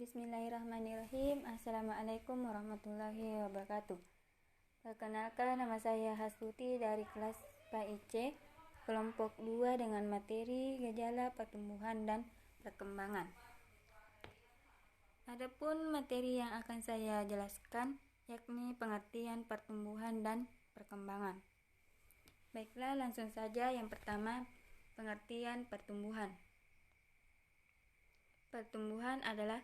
Bismillahirrahmanirrahim. Assalamualaikum warahmatullahi wabarakatuh. Perkenalkan, nama saya Hastuti dari kelas PAIC, kelompok 2 dengan materi gejala pertumbuhan dan perkembangan. Adapun materi yang akan saya jelaskan yakni pengertian pertumbuhan dan perkembangan. Baiklah, langsung saja. Yang pertama, pengertian pertumbuhan. Pertumbuhan adalah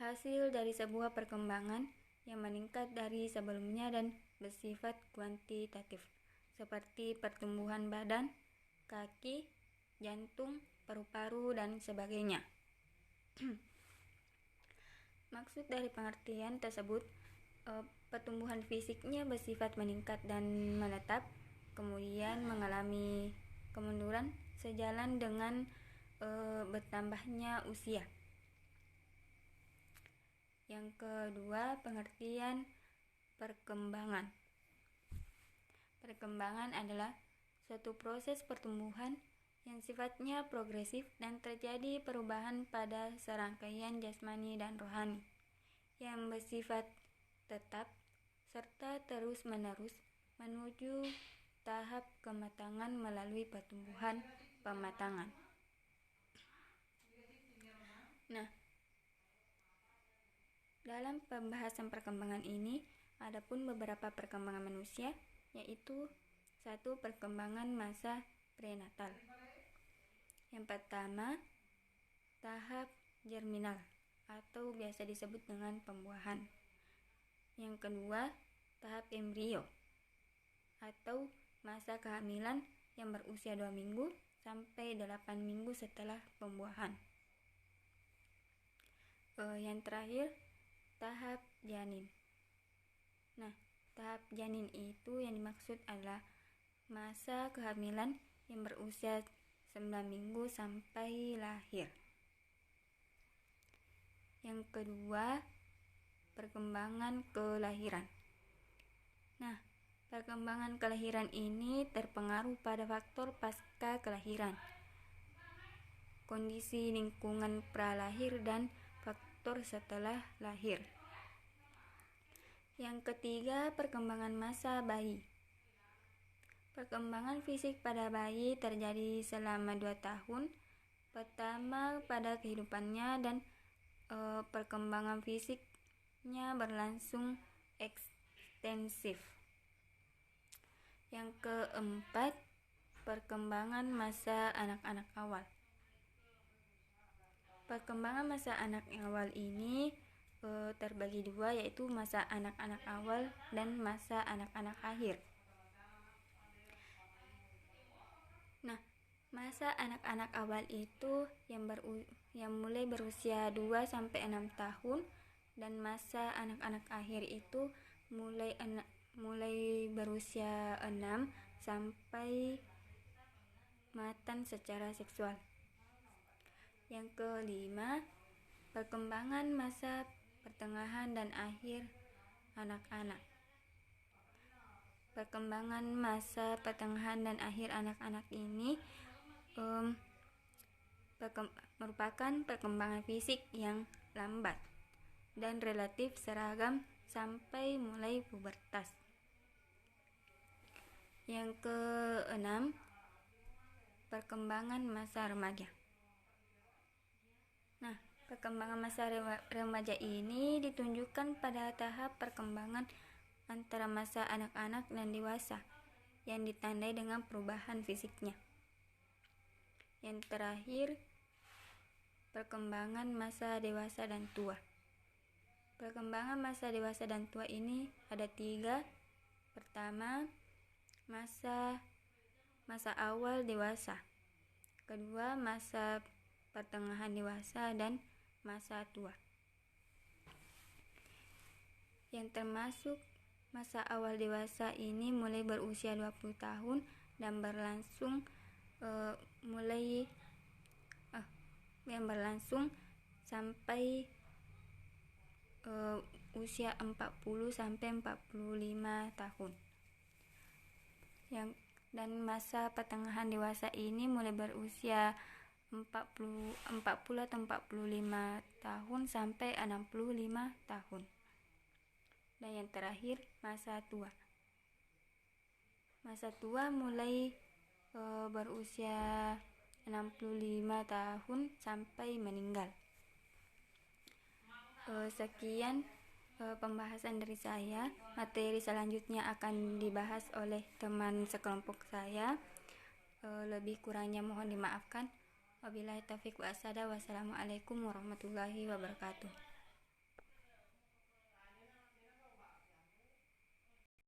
hasil dari sebuah perkembangan yang meningkat dari sebelumnya dan bersifat kuantitatif, seperti pertumbuhan badan, kaki, jantung, paru-paru, dan sebagainya. Maksud dari pengertian tersebut, pertumbuhan fisiknya bersifat meningkat dan menetap, kemudian mengalami kemunduran sejalan dengan bertambahnya usia. Yang kedua, pengertian perkembangan. Perkembangan adalah suatu proses pertumbuhan yang sifatnya progresif dan terjadi perubahan pada serangkaian jasmani dan rohani yang bersifat tetap serta terus-menerus menuju tahap kematangan melalui pertumbuhan pematangan. Nah, dalam pembahasan perkembangan ini, ada pun beberapa perkembangan manusia, yaitu 1. Perkembangan masa prenatal. Yang pertama, tahap germinal atau biasa disebut dengan pembuahan. Yang kedua, tahap embrio atau masa kehamilan yang berusia 2 minggu sampai 8 minggu setelah pembuahan. Yang terakhir, tahap janin. Nah, tahap janin itu yang dimaksud adalah masa kehamilan yang berusia 9 minggu sampai lahir. Yang kedua, perkembangan kelahiran. Nah, perkembangan kelahiran ini terpengaruh pada faktor pasca kelahiran, kondisi lingkungan pralahir, dan faktor setelah lahir. Yang ketiga, perkembangan masa bayi. Perkembangan fisik pada bayi terjadi selama 2 tahun pertama pada kehidupannya dan perkembangan fisiknya berlangsung ekstensif. Yang keempat, perkembangan masa anak-anak awal. Perkembangan masa anak awal ini terbagi 2, yaitu masa anak-anak awal dan masa anak-anak akhir. Nah, masa anak-anak awal itu yang mulai berusia 2 sampai 6 tahun, dan masa anak-anak akhir itu mulai berusia 6 sampai matang secara seksual. Yang kelima, perkembangan masa pertengahan dan akhir anak-anak. Perkembangan masa pertengahan dan akhir anak-anak ini merupakan perkembangan fisik yang lambat dan relatif seragam sampai mulai pubertas. Yang keenam, perkembangan masa remaja. Nah, perkembangan masa remaja ini ditunjukkan pada tahap perkembangan antara masa anak-anak dan dewasa yang ditandai dengan perubahan fisiknya. Yang terakhir, perkembangan masa dewasa dan tua. Perkembangan masa dewasa dan tua ini ada 3. Pertama, masa awal dewasa. Kedua, masa pertengahan dewasa, dan masa tua. Yang termasuk masa awal dewasa ini mulai berusia 20 tahun dan berlangsung sampai usia 40 sampai 45 tahun. Dan masa pertengahan dewasa ini mulai berusia 40 atau 45 tahun sampai 65 tahun. Dan yang terakhir, masa tua. Masa tua mulai berusia 65 tahun sampai meninggal. Sekian pembahasan dari saya. Materi selanjutnya akan dibahas oleh teman sekelompok saya. Lebih kurangnya mohon dimaafkan. Wabillahi taufiq wa hidayah. Wassalamualaikum warahmatullahi wabarakatuh.